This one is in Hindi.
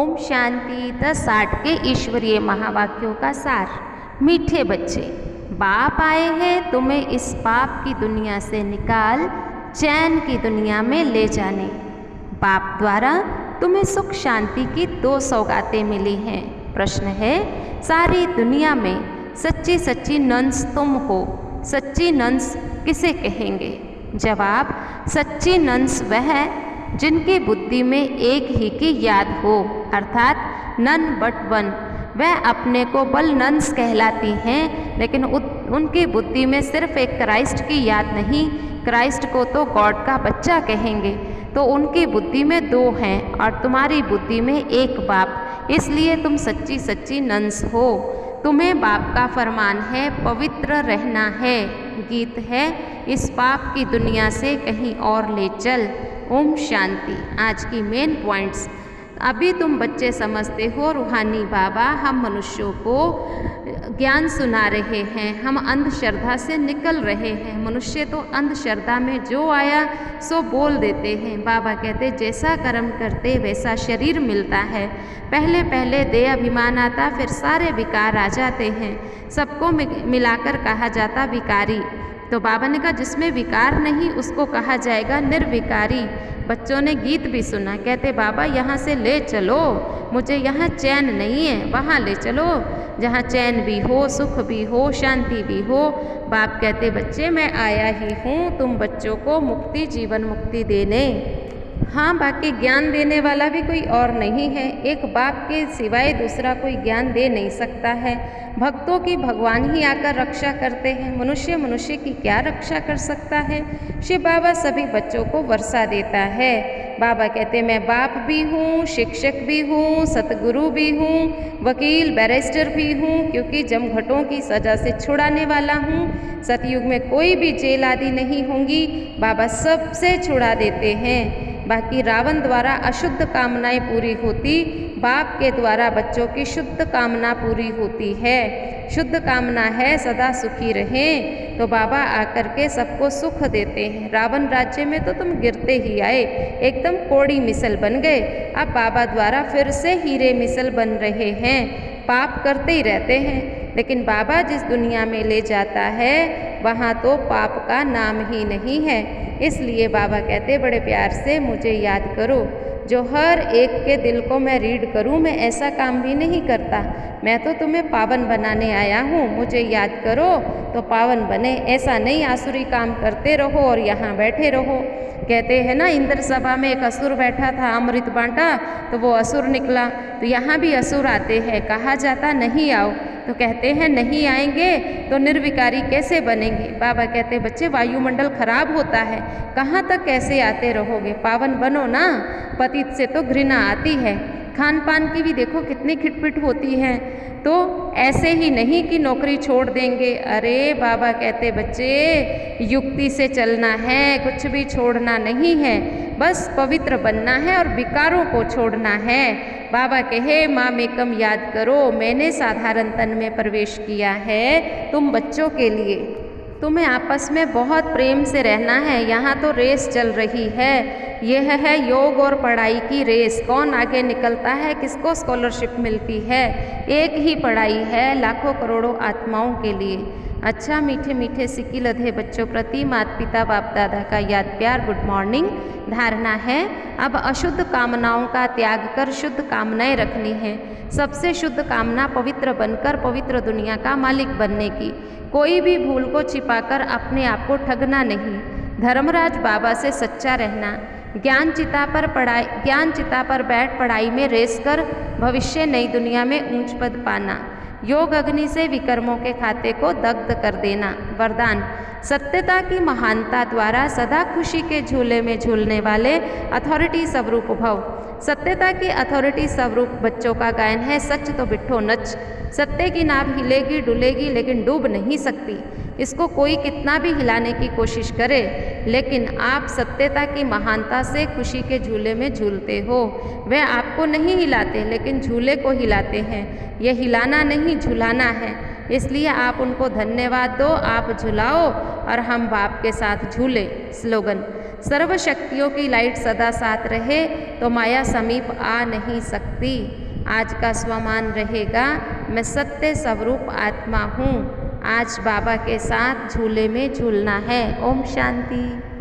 ओम शांति। 10 8 के ईश्वरीय महावाक्यों का सार। मीठे बच्चे, बाप आए हैं तुम्हें इस पाप की दुनिया से निकाल चैन की दुनिया में ले जाने। बाप द्वारा तुम्हें सुख शांति की 2 सौगातें मिली हैं। प्रश्न है, सारी दुनिया में सच्ची सच्ची नंस तुम हो। सच्ची नंस किसे कहेंगे? जवाब, सच्ची नंस वह जिनकी बुद्धि में एक ही की याद हो, अर्थात नन बट वन। वह अपने को बल नंस कहलाती हैं, लेकिन उनकी बुद्धि में सिर्फ एक क्राइस्ट की याद नहीं, क्राइस्ट को तो गॉड का बच्चा कहेंगे। तो उनकी बुद्धि में 2 हैं और तुम्हारी बुद्धि में एक बाप, इसलिए तुम सच्ची सच्ची नंस हो। तुम्हें बाप का फरमान है, पवित्र रहना है। गीत है, इस पाप की दुनिया से कहीं और ले चल। ओम शांति। आज की मेन पॉइंट्स। अभी तुम बच्चे समझते हो रूहानी बाबा हम मनुष्यों को ज्ञान सुना रहे हैं, हम अंधश्रद्धा से निकल रहे हैं। मनुष्य तो अंधश्रद्धा में जो आया सो बोल देते हैं। बाबा कहते जैसा कर्म करते वैसा शरीर मिलता है। पहले पहले देह अभिमान आता, फिर सारे विकार आ जाते हैं। सबको मिलाकर कहा जाता विकारी। तो बाबा ने कहा जिसमें विकार नहीं उसको कहा जाएगा निर्विकारी। बच्चों ने गीत भी सुना, कहते बाबा यहाँ से ले चलो, मुझे यहाँ चैन नहीं है, वहाँ ले चलो जहाँ चैन भी हो, सुख भी हो, शांति भी हो। बाप कहते बच्चे मैं आया ही हूँ तुम बच्चों को मुक्ति जीवन मुक्ति देने। हाँ, बाकी ज्ञान देने वाला भी कोई और नहीं है। एक बाप के सिवाय दूसरा कोई ज्ञान दे नहीं सकता है। भक्तों की भगवान ही आकर रक्षा करते हैं। मनुष्य मनुष्य की क्या रक्षा कर सकता है? शिव बाबा सभी बच्चों को वर्षा देता है। बाबा कहते मैं बाप भी हूँ, शिक्षक भी हूँ, सतगुरु भी हूँ, वकील बैरिस्टर भी हूँ, क्योंकि जमघटों की सजा से छुड़ाने वाला हूँ। सतयुग में कोई भी जेल आदि नहीं होंगी, बाबा सबसे छुड़ा देते हैं। बाकी रावण द्वारा अशुद्ध कामनाएं पूरी होती, बाप के द्वारा बच्चों की शुद्ध कामना पूरी होती है। शुद्ध कामना है सदा सुखी रहें, तो बाबा आकर के सबको सुख देते हैं। रावण राज्य में तो तुम गिरते ही आए, एकदम कोड़ी मिसल बन गए। अब बाबा द्वारा फिर से हीरे मिसल बन रहे हैं। पाप करते ही रहते हैं, लेकिन बाबा जिस दुनिया में ले जाता है वहाँ तो पाप का नाम ही नहीं है। इसलिए बाबा कहते बड़े प्यार से मुझे याद करो। जो हर एक के दिल को मैं रीड करूं, मैं ऐसा काम भी नहीं करता। मैं तो तुम्हें पावन बनाने आया हूँ, मुझे याद करो तो पावन बने। ऐसा नहीं आसुरी काम करते रहो और यहाँ बैठे रहो। कहते हैं ना, इंद्र सभा में एक असुर बैठा था, अमृत बांटा तो वो असुर निकला। तो यहाँ भी असुर आते हैं, कहा जाता नहीं आओ, तो कहते हैं नहीं आएंगे तो निर्विकारी कैसे बनेंगे? बाबा कहते बच्चे वायुमंडल खराब होता है, कहाँ तक कैसे आते रहोगे? पावन बनो ना। पतित से तो घृणा आती है। खान पान की भी देखो कितनी खिटपिट होती है। तो ऐसे ही नहीं कि नौकरी छोड़ देंगे। अरे बाबा कहते बच्चे युक्ति से चलना है, कुछ भी छोड़ना नहीं है, बस पवित्र बनना है और विकारों को छोड़ना है। बाबा कहे माँ मेकम याद करो, मैंने साधारण तन में प्रवेश किया है तुम बच्चों के लिए। तुम्हें आपस में बहुत प्रेम से रहना है। यहाँ तो रेस चल रही है, यह है योग और पढ़ाई की रेस। कौन आगे निकलता है, किसको स्कॉलरशिप मिलती है? एक ही पढ़ाई है लाखों करोड़ों आत्माओं के लिए। अच्छा मीठे मीठे सिक्की लधे बच्चों प्रति माता पिता बाप दादा का याद प्यार गुड मॉर्निंग। धारणा है, अब अशुद्ध कामनाओं का त्याग कर शुद्ध कामनाएं रखनी है। सबसे शुद्ध कामना पवित्र बनकर पवित्र दुनिया का मालिक बनने की। कोई भी भूल को छिपाकर अपने आप को ठगना नहीं। धर्मराज बाबा से सच्चा रहना। ज्ञान चिता पर बैठ पढ़ाई में रेस कर भविष्य नई दुनिया में ऊंच पद पाना। योग अग्नि से विकर्मों के खाते को दग्ध कर देना। वरदान, सत्यता की महानता द्वारा सदा खुशी के झूले में झूलने वाले अथॉरिटी स्वरूप भव। सत्यता की अथॉरिटी स्वरूप बच्चों का गायन है, सच तो बिट्ठो नच। सत्य की नाव हिलेगी डुलेगी लेकिन डूब नहीं सकती। इसको कोई कितना भी हिलाने की कोशिश करे, लेकिन आप सत्यता की महानता से खुशी के झूले में झूलते हो। वह आपको नहीं हिलाते, लेकिन झूले को हिलाते हैं। यह हिलाना नहीं झुलाना है, इसलिए आप उनको धन्यवाद दो। आप झुलाओ और हम बाप के साथ झूले। स्लोगन, सर्व शक्तियों की लाइट सदा साथ रहे तो माया समीप आ नहीं सकती। आज का स्वमान रहेगा, मैं सत्य स्वरूप आत्मा हूँ। आज बाबा के साथ झूले में झूलना है। ओम शांति।